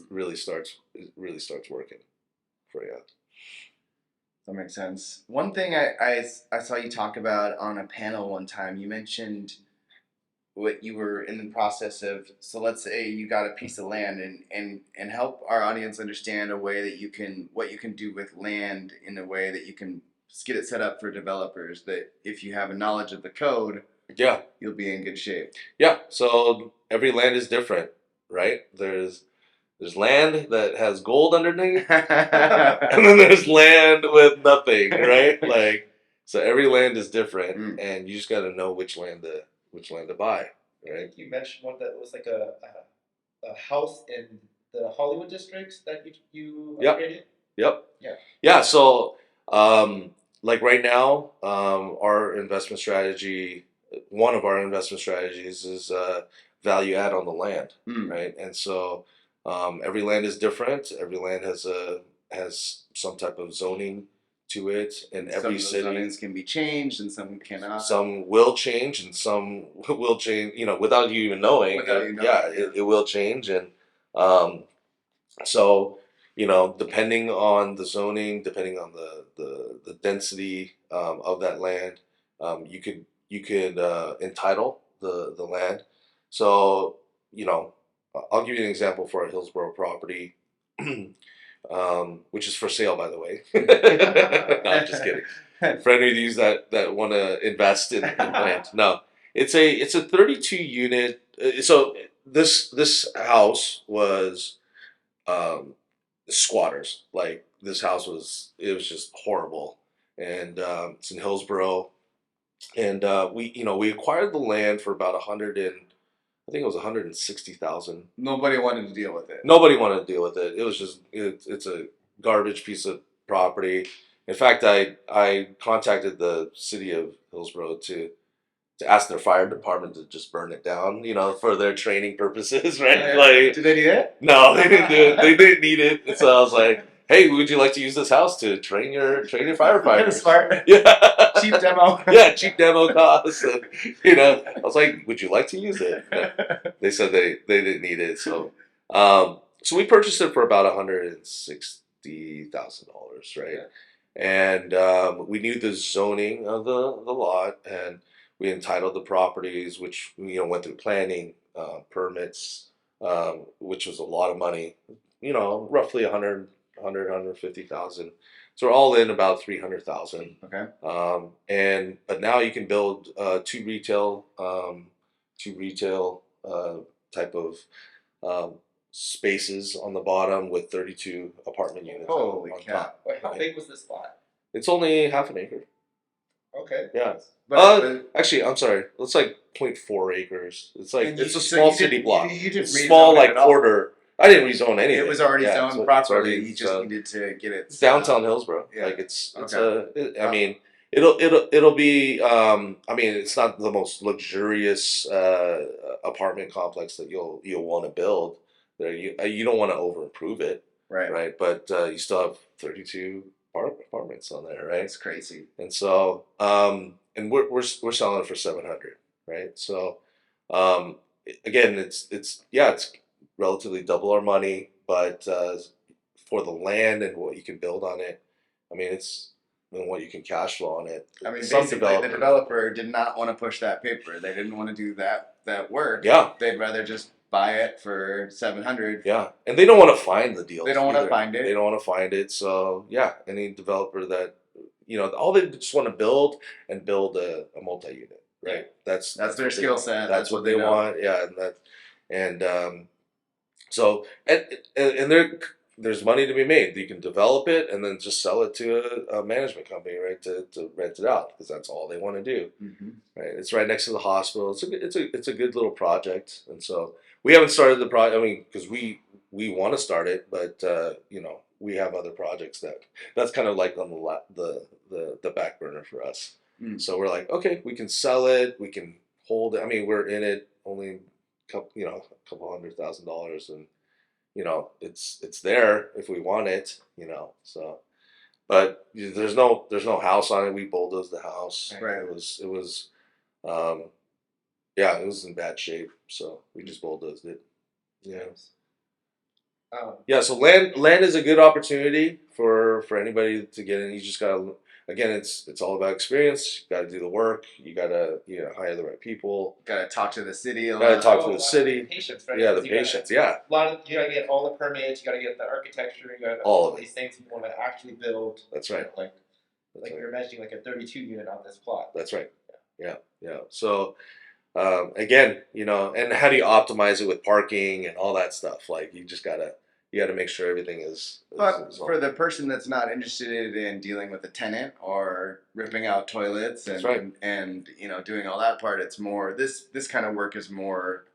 really starts working for you. That makes sense. One thing I saw you talk about on a panel one time, you mentioned what you were in the process of. So let's say you got a piece of land, and help our audience understand a way that what you can do with land in a way that you can get it set up for developers, that if you have a knowledge of the code, Yeah. you'll be in good shape. Yeah. So every land is different, right? There's land that has gold underneath, and then there's land with nothing, right? Like, so every land is different, and you just got to know which land to buy, I right? think you mentioned one that was like a house in the Hollywood districts that you Yep. created. Yep. Yeah. Yeah. So, like right now, our investment strategy, one of our investment strategies is value add on the land, right? And so, every land is different. Every land has some type of zoning to it, and every city. Some of those zonings can be changed, and some cannot. Some will change, and some will change. Without you even knowing. It will change, and so, depending on the zoning, depending on the density of that land, you could entitle the land. So, I'll give you an example for a Hillsborough property, which is for sale, by the way. No, I'm just kidding. For any of you that want to invest in land, no, it's a 32 unit. So this house was squatters. Like this house it was just horrible, and it's in Hillsborough, and we acquired the land for about I think it was 160,000. Nobody wanted to deal with it. Nobody wanted to deal with it. It was just it's a garbage piece of property. In fact, I contacted the city of Hillsborough to ask their fire department to just burn it down, for their training purposes, right? Yeah. Like, did they need it? No, they didn't do it. They didn't need it. And so I was like, "Hey, would you like to use this house to train your firefighters?" Smart. Yeah. Cheap demo. Yeah, cheap demo costs. And, I was like, "Would you like to use it?" No. They said they didn't need it. So, so we purchased it for about $160,000, right? Yeah. And we knew the zoning of the lot, and we entitled the properties, which went through planning, permits, which was a lot of money. Roughly 150,000. So we're all in about 300,000. Okay. But now you can build two retail type of spaces on the bottom with 32 apartment units. Holy on cow. top. Wait, how big was this lot? It's only half an acre. Okay. Yeah. But Actually, I'm sorry. It's like 0.4 acres. It's like it's a so small you city didn't- block. you didn't It's rezone small, it like at all. quarter. I didn't rezone anything. It was already Yeah, zoned it's properly. already You just zoned. needed to get it. It's downtown Hillsborough. Yeah. Like it's Okay. I mean, It'll be. I mean, it's not the most luxurious apartment complex that you'll want to build. There, you don't want to over improve it, Right. right? But you still have 32 apartments on there, right? It's crazy. And so, and we're selling it for 700, right? So, um, again, it's relatively double our money, but for the land and what you can build on it, I mean, it's and what you can cash flow on it. I mean, Some basically, the developer did not want to push that paper. They didn't want to do that work. Yeah, They'd rather just buy it for 700. yeah, and they don't want to find the deals. They don't want to either. find it. They don't want to find it. So yeah, any developer that all they just want to build and build a multi-unit, right? That's their what they skill want. set. That's what they know. want. Yeah, and so and there's money to be made. You can develop it and then just sell it to a management company, right? To rent it out because that's all they want to do, Mm-hmm. right? It's right next to the hospital. It's a good little project, and so we haven't started the project. I mean, because we want to start it, but we have other projects that's kind of like on the back burner for us. Mm. So we're like, okay, we can sell it, we can hold it. I mean, we're in it only a couple $100,000, and it's there if we want it, so. But there's no house on it. We bulldozed the house. Right. It was um, yeah, it was in bad shape, so we just bulldozed it. Yeah. Yeah, so land is a good opportunity for anybody to get in. You just gotta, again, it's all about experience. You gotta do the work. You gotta hire the right people. Gotta talk to the city. Gotta talk to the city. Patience, right? Yeah, the 'Cause you gotta- patience. Yeah, A lot of you gotta get all the permits. You gotta get the architecture. You gotta All of these things you want to actually build. that's right. Like That's like right. you're imagining like a 32 unit on this plot. That's right. Yeah, yeah. So again, and how do you optimize it with parking and all that stuff? Like you gotta make sure everything is. But for the person that's not interested in dealing with a tenant or ripping out toilets and That's right. and doing all that part, it's more this kind of work is more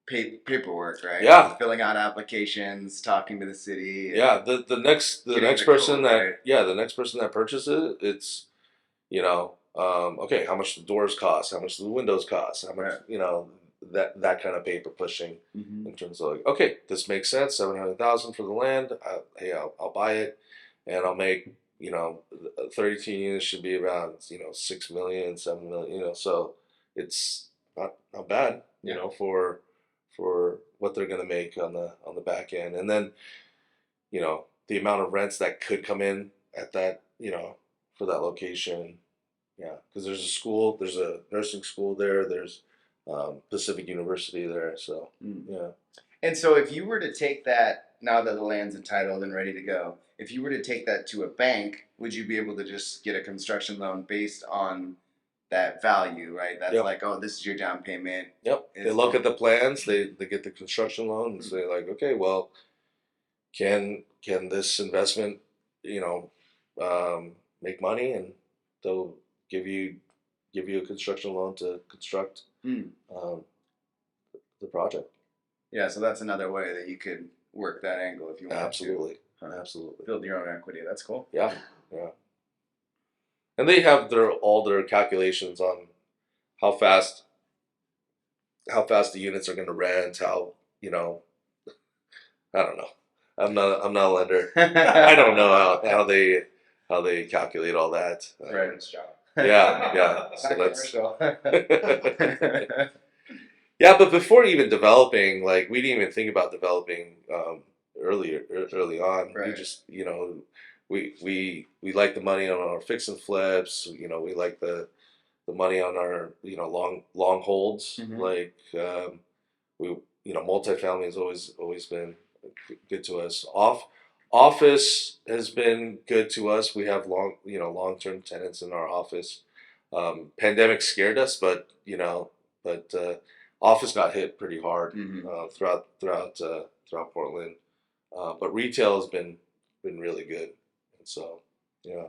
paperwork, right? Yeah. Filling out applications, talking to the city. Yeah, the next Getting the person code, that right. the next person that purchases it, it's okay, how much the doors cost, how much the windows cost, how much that kind of paper pushing Mm-hmm. in terms of like, okay, this makes sense, 700,000 for the land. Hey, I'll buy it, and I'll make 32 units should be around 6 million, 7 million, so it's not bad, for what they're gonna make on the back end, and then the amount of rents that could come in at that for that location. Yeah, because there's a nursing school there, there's Pacific University there, so yeah. And so, if you were to take that now that the land's entitled and ready to go, if you were to take that to a bank, would you be able to just get a construction loan based on that value, right? That's Yep. like, oh, this is your down payment. Yep, they look at the plans, they get the construction loan and say like, okay, well, can this investment make money, and they'll give you a construction loan to construct Mm. the project. Yeah, so that's another way that you could work that angle if you want Absolutely, to absolutely. build your own equity. That's cool. Yeah, yeah. And they have all their calculations on how fast the units are going to rent. How I don't know. I'm not a lender. I don't know how they calculate all that. Right. Job. Yeah. So that's Commercial. yeah. But before even developing, like we didn't even think about developing early on. Right. We just we like the money on our fix and flips. We like the money on our long holds. Mhm. Like we multifamily has always been good to us. Office has been good to us. We have long-term tenants in our office. Pandemic scared us, but office got hit pretty hard Mhm. throughout Portland. But retail has been really good, and so yeah.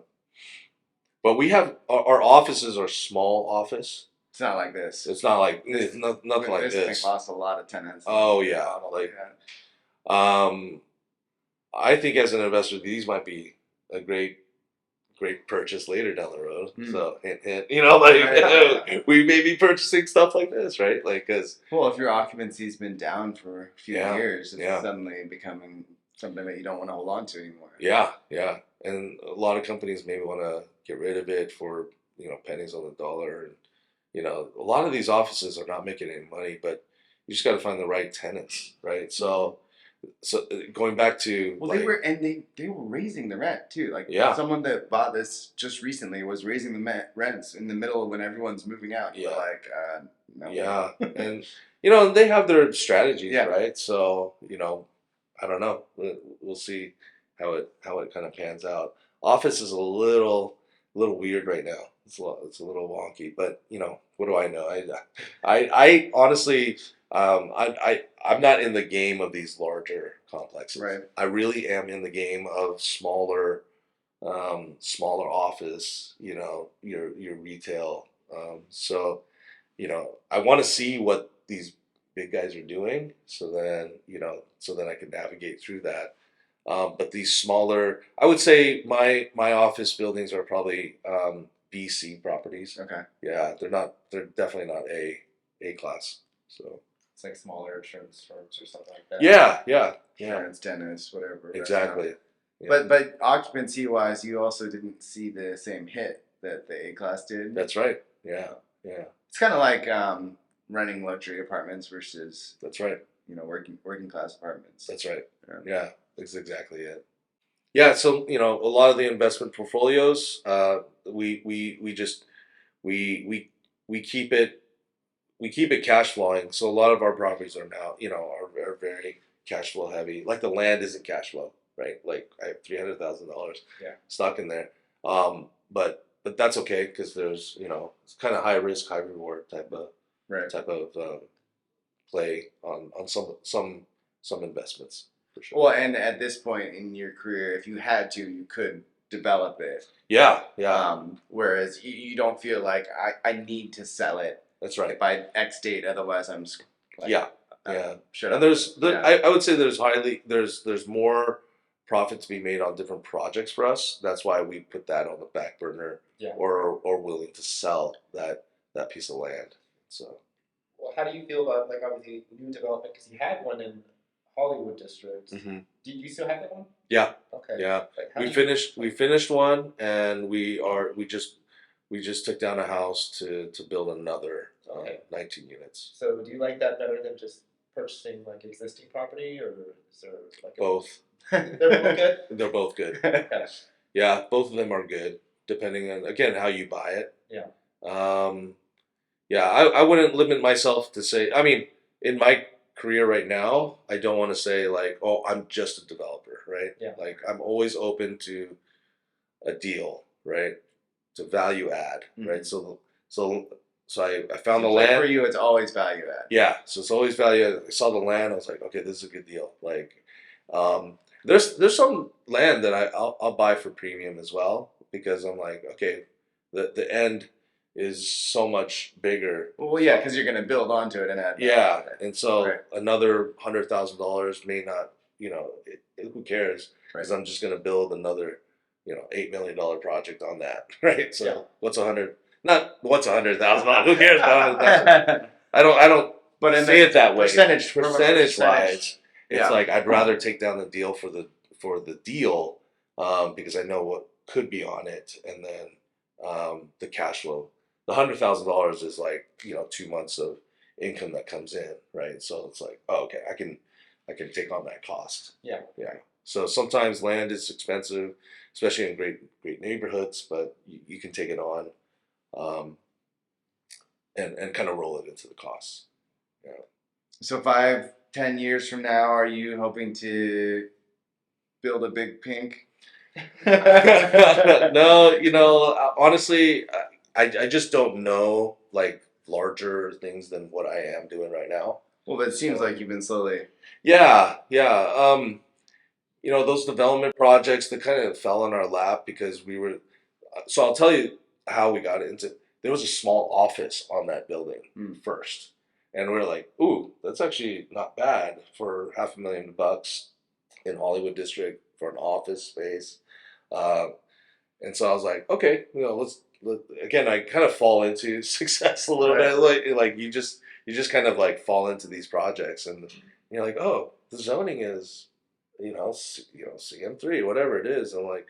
But we have our offices are small office. It's not like this. It's not like nothing like this this. thing lost a lot of tenants. Oh yeah, like I think as an investor, these might be a great great purchase later down the road. Mm. So, hint, hint, you know, like we may be purchasing stuff like this, right? Like, cause Well, if your occupancy's been down for a few Yeah, years, it's yeah. suddenly becoming something that you don't want to hold on to anymore. yeah, yeah, and a lot of companies maybe want to get rid of it for pennies on the dollar, and a lot of these offices are not making any money, but you just got to find the right tenants, right? So going back to Well, like, they were raising the rent too. Like Yeah. someone that bought this just recently was raising the rents in the middle of when everyone's moving out. Yeah. We're like, no. yeah, and they have their strategies, Yeah. right? So I don't know. We'll see how it kind of pans out. Office is a little weird right now. It's a little wonky, but what do I know? I honestly, I'm not in the game of these larger complexes. Right. I really am in the game of smaller office. Your retail. So I want to see what these big guys are doing, so then I can navigate through that. But these smaller, I would say my office buildings are probably BC properties. Okay. Yeah, they're definitely not A class. So It's like smaller insurance firms or something like that. yeah, Insurance, dentist, whatever. exactly. Yeah. But occupancy wise, you also didn't see the same hit that the A class did. That's right. Yeah. It's kind of like renting luxury apartments versus That's right. working class apartments. That's right. Yeah. Yeah, that's exactly it. Yeah, so a lot of the investment portfolios, we just we keep it cash flowing. So a lot of our properties are now are very cash flow heavy. Like the land isn't cash flow, right? Like I have $300,000 stuck in there, but that's okay because there's it's kind of high risk, high reward type of Right. play on some investments for sure. Well, and at this point in your career, if you had to, you could develop it. Yeah. Whereas you don't feel like I need to sell it That's right. by X date, otherwise I'm like, Yeah. Shut And up. I would say there's more profit to be made on different projects for us. That's why we put that on the back burner, Yeah. or willing to sell that piece of land. So Well, how do you feel about like obviously new development? Because you had one in Hollywood district. Mhm. Do you still have that one? Yeah. Okay. Yeah, Like, how we do you- finished one, and we just took down a house to build another Okay. 19 units. So do you like that better than just purchasing like existing property, or is there like Both. They're both good. They're both good. Okay. Yeah, both of them are good, depending on again how you buy it. Yeah. Yeah, I wouldn't limit myself to say. I mean, in my career right now, I don't want to say like, oh, I'm just a developer, right? Yeah. Like I'm always open to a deal, right? To value add, right? So I found the Seems like land. for you, it's always value add. Yeah, so it's always value add. I saw the land. I was like, okay, this is a good deal. Like, there's some land that I'll buy for premium as well because I'm like, okay, the end is so much bigger. Well, yeah, because you're going to build onto it and add. Yeah, and so Right. another $100,000 may not, who cares? Right. Because I'm just going to build another, $8 million project on that, right? So Yeah. what's $100,000? Who cares about $100,000? I don't. But in say it that way. percentage Percentage-wise, it's Yeah. like I'd rather take down the deal for the deal, because I know what could be on it, and then the cash flow. The $100,000 is like 2 months of income that comes in, right? So it's like, oh, okay, I can take on that cost. Yeah. So sometimes land is expensive, especially in great neighborhoods, but you can take it on, and kind of roll it into the costs. Yeah. So 5-10 years from now, are you hoping to build a big pink? No, honestly, I just don't know like larger things than what I am doing right now. Well, it seems like you've been slowly. Yeah. Those development projects that kind of fell in our lap because we were. So I'll tell you how we got into. There was a small office on that building first, and we were like, "Ooh, that's actually not bad for $500,000 in Hollywood district for an office space." And so I was like, okay, again, I kind of fall into success a little Right. bit. Like you just kind of like fall into these projects, and you're like, oh, the zoning is, CM3, whatever it is. I'm like,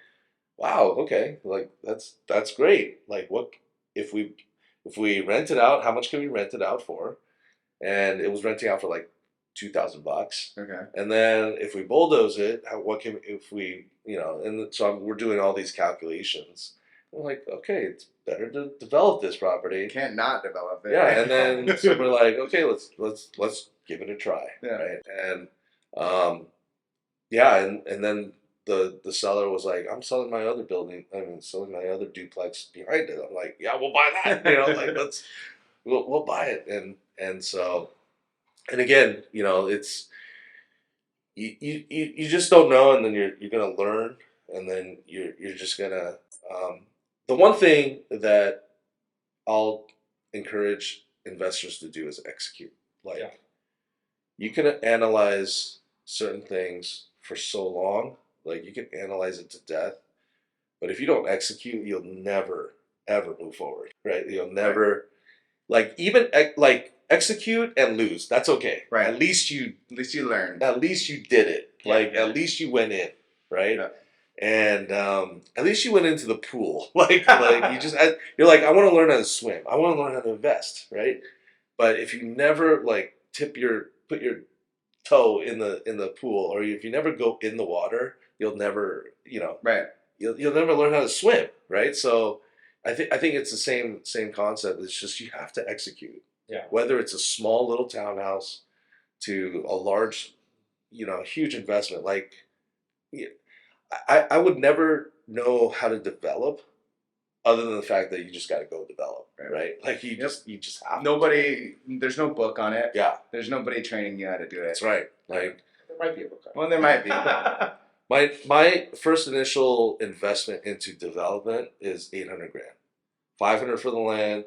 wow, okay, like that's great. Like, what if we rent it out? How much can we rent it out for? And it was renting out for like $2,000. Okay. And then if we bulldoze it, what can if we and so we're doing all these calculations. I'm like, okay, it's better to develop this property. You can't not develop it. Yeah, and then so we're like, okay, let's give it a try, Yeah. right? And yeah, and then the seller was like, I'm selling my other selling my other duplex behind it. I'm like, yeah, we'll buy that. Like we'll buy it, and so, and again, it's you just don't know, and then you're gonna learn, and then you're just gonna. The one thing that I'll encourage investors to do is execute. Like, Yeah. you can analyze certain things for so long, like you can analyze it to death, but if you don't execute, you'll never ever move forward, right? You'll never like even like execute and lose. That's okay. Right. At least you learned. At least you did it. Yeah. Like at least you went in, right? Yeah. And at least you went into the pool. Like you're like, I want to learn how to swim. I want to learn how to invest, right? But if you never like put your toe in the pool, or if you never go in the water, you'll never Right. you'll never learn how to swim, right? So I think it's the same concept. It's just you have to execute. Yeah. Whether it's a small little townhouse to a large, huge investment. Like, I would never know how to develop, other than the fact that you just got to go develop, right? Like you just have There's no book on it. Yeah, There's nobody training you how to do it. that's right. Like There might be a book on it. Well, there might be. my first initial investment into development is 800 grand, 500 for the land,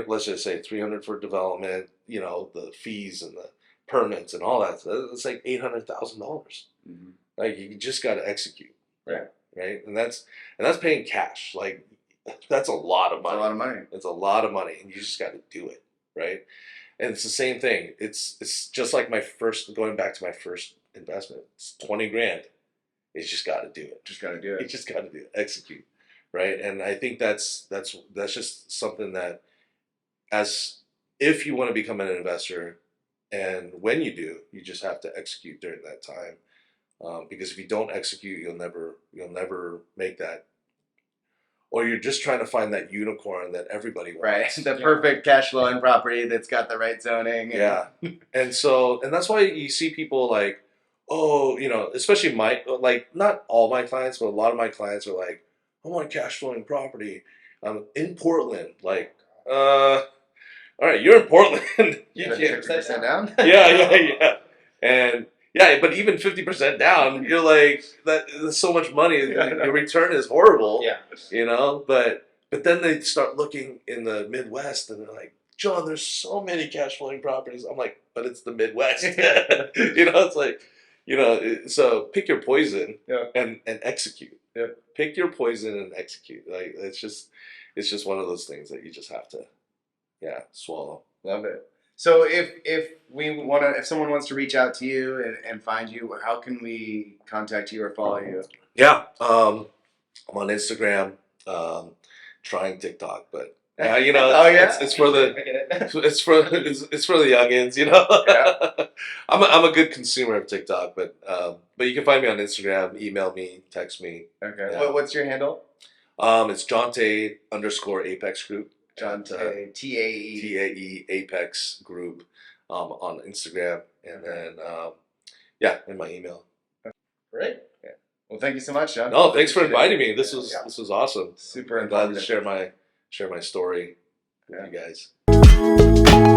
let's just say 300 for development. The fees and the permits and all that. So it's like $800,000. Mhm. Like you just got to execute, Right. right? And that's paying cash. Like that's a lot of It's money. a lot of money. It's a lot of money, and you just got to do it, right? And it's the same thing. It's just like going back to my first investment. It's 20 grand. You just got to do it. Just got to do You it. just got to do it. Execute, right? And I think that's just something that, as if you want to become an investor, and when you do, you just have to execute during that time. Because if you don't execute, you'll never make that, or you're just trying to find that unicorn that everybody wants. Right. The perfect cash flowing property that's got the right zoning. Yeah. And that's why you see people like, oh, especially not all my clients, but a lot of my clients are like, I want a cash flowing property in Portland. Like, all right, you're in Portland. You Put can't. 50% down. Yeah. And yeah, but even 50% down, you're like, that's so much money. Your return is horrible. Yeah. But then they start looking in the Midwest, and they're like, John, there's so many cash flowing properties. I'm like, but it's the Midwest. It's like, so pick your poison. Yeah. and execute. Yeah. Pick your poison and execute. Like it's just one of those things that you just have to, swallow. Love it. So if someone wants to reach out to you and find you, how can we contact you or follow you? Yeah. I'm on Instagram, trying TikTok, but Oh, yeah? it's for the I get it. it's for the youngins, Yeah. I'm a good consumer of TikTok, but you can find me on Instagram, email me, text me. Okay. Yeah. What's your handle? It's John Tae _ Apex Group. John Tae, TAE. TAE Apex Group, on Instagram, and then in my email. Great. Well, thank you so much, John. No, thanks for Appreciate inviting it. me. This was awesome. Super I'm glad to informative. share my story with you guys.